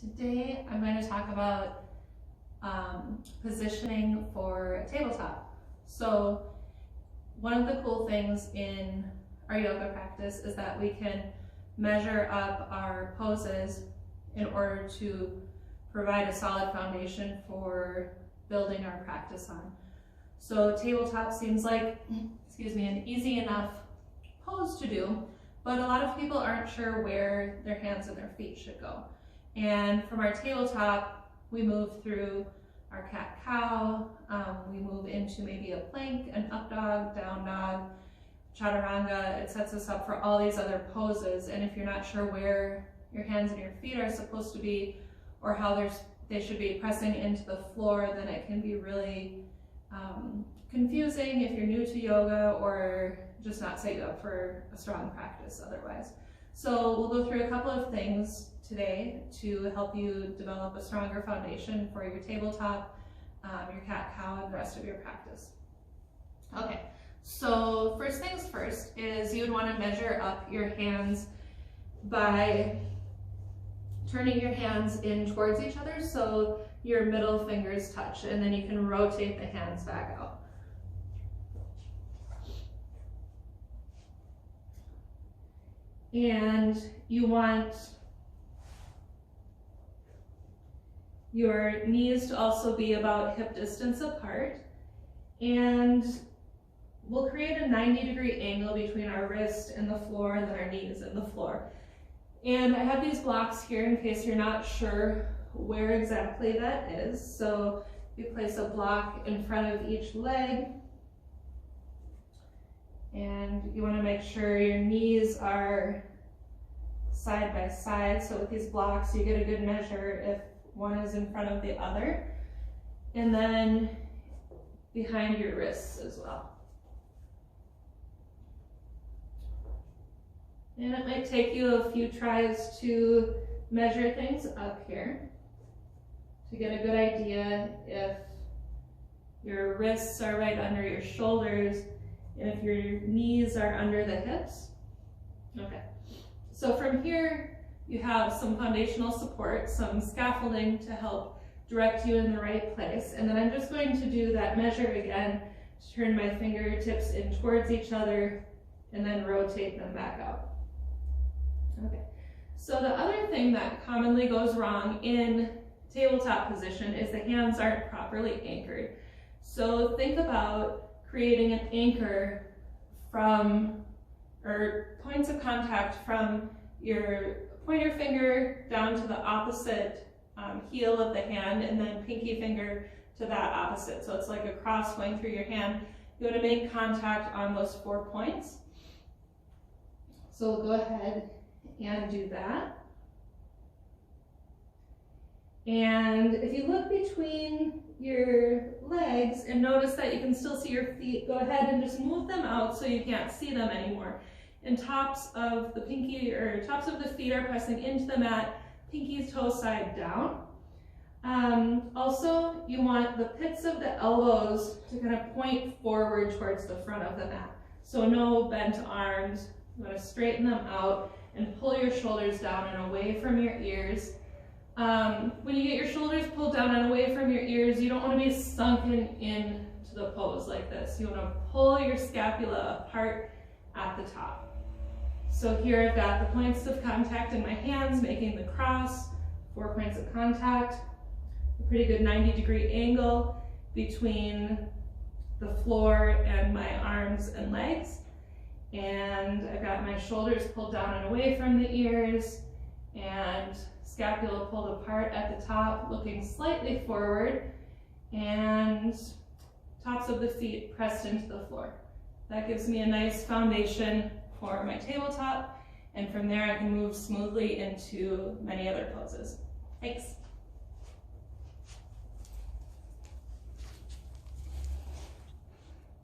Today I'm going to talk about positioning for a tabletop. So one of the cool things in our yoga practice is that we can measure up our poses in order to provide a solid foundation for building our practice on. So tabletop seems like, an easy enough pose to do, but a lot of people aren't sure where their hands and their feet should go. And from our tabletop, we move through our cat-cow, we move into maybe a plank, an up dog, down dog, chaturanga. It sets us up for all these other poses. And if you're not sure where your hands and your feet are supposed to be or how they should be pressing into the floor, then it can be really confusing if you're new to yoga or just not set you up for a strong practice otherwise. So we'll go through a couple of things today to help you develop a stronger foundation for your tabletop, your cat-cow, and the rest of your practice. Okay, so first things first is you would want to measure up your hands by turning your hands in towards each other so your middle fingers touch, and then you can rotate the hands back out. And you want your knees to also be about hip distance apart, and we'll create a 90-degree angle between our wrist and the floor and then our knees and the floor. And I have these blocks here in case you're not sure where exactly that is. So you place a block in front of each leg, and you want to make sure your knees are side by side. So with these blocks, you get a good measure if one is in front of the other, and then behind your wrists as well. And it might take you a few tries to measure things up here to get a good idea if your wrists are right under your shoulders and if your knees are under the hips. Okay, so from here you have some foundational support, some scaffolding to help direct you in the right place. And then I'm just going to do that measure again to turn my fingertips in towards each other and then rotate them back out. Okay, so the other thing that commonly goes wrong in tabletop position is the hands aren't properly anchored. So think about creating an anchor from, or points of contact from your pointer finger down to the opposite heel of the hand, and then pinky finger to that opposite. So it's like a cross going through your hand. You want to make contact on those 4 points. So we'll go ahead and do that. And if you look between your legs and notice that you can still see your feet, go ahead and just move them out so you can't see them anymore. And tops of the feet are pressing into the mat, pinky toe side down. Also, you want the pits of the elbows to kind of point forward towards the front of the mat. So no bent arms. You want to straighten them out and pull your shoulders down and away from your ears. When you get your shoulders pulled down and away from your ears, you don't want to be sunken into the pose like this. You want to pull your scapula apart at the top. So here I've got the points of contact in my hands, making the cross, 4 points of contact, a pretty good 90-degree angle between the floor and my arms and legs. And I've got my shoulders pulled down and away from the ears, and scapula pulled apart at the top, looking slightly forward, and tops of the feet pressed into the floor. That gives me a nice foundation for my tabletop, and from there I can move smoothly into many other poses. Thanks.